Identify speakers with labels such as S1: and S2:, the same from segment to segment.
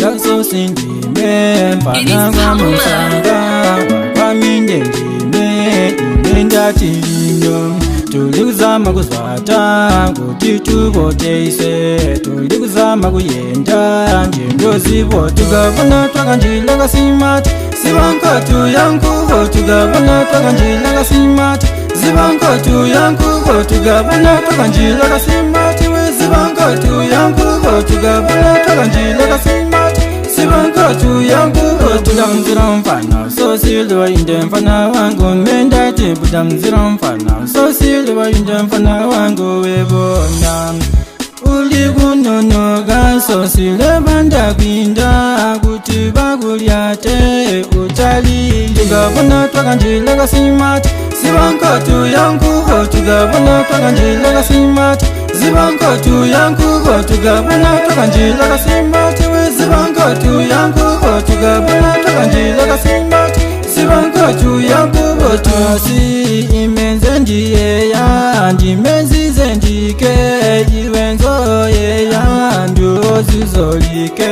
S1: Jackso sindime mfana wa musanga wakwaminde ndime inenda tilinyo tulikuzama kuzwata kuti tuvoteise tulikuzama kuyenda njendo zivo tukavona twakanjila kasimati sivankatu yankuvo tukavona twakanjila kasimati zivankatu yankuvo tukavona twakanjila kasimati we zivankatu yankuvo tukavona twakanjila kasimati sivankatu yankuvo tudamzira mfana sosilwa inde mfana wangu mendati budamzira mfana sosilwa inde mfana wangu webona uli kunonoga sosile banda kwinda kuti bakulyate utali tukavona twakanjila kasimati sivankatu yankuvo tukavona twakanjila kasimati zivankatu yankuvo tukavona twakanjila kasimati we zivankatu yankuvo tukavona twakanjila kasimati zivankatu yankuvo twasi imenze ndiyeya ndimenzize ndike iwenzo yeya nduzizolike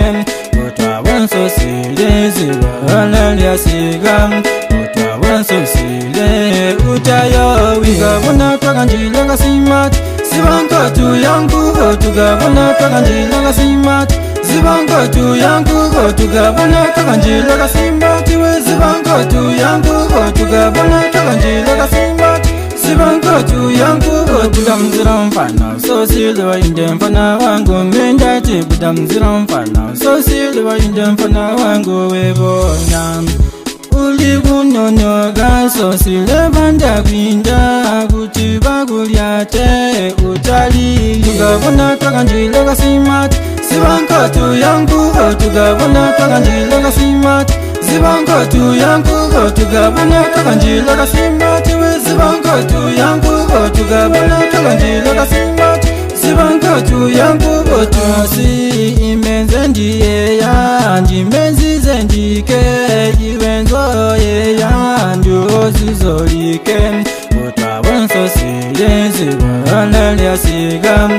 S1: utawonsosile zivalalyasigam utawonsosile utayo wikavona twakanjila kasimati sivankatu yankuvo tukavona twakanjila kasimati zivankatu yankuvo tukavona twakanjila kasimati we zivankatu yankuvo tukavona twakanjila kasimati zivankatu yankuvo tudamzira mfana sosilwa inde mfana wangu mendati budamzira mfana sosilwa inde mfana wangu webona uli kunonoga sosile banda kwinda kuti bakulyate utali tukavona twakanjila kasimati sivankatu yankuvo tukavona twakanjila kasimati zivankatu yankuvo tukavona twakanjila kasimati we zivankatu yankuvo tukavona twakanjila kasimati zivankatu yankuvo twasi imenze ndiyeya ndimenzize ndike iwenzo yeya nduzizolike utawonsosile zivalalyasigam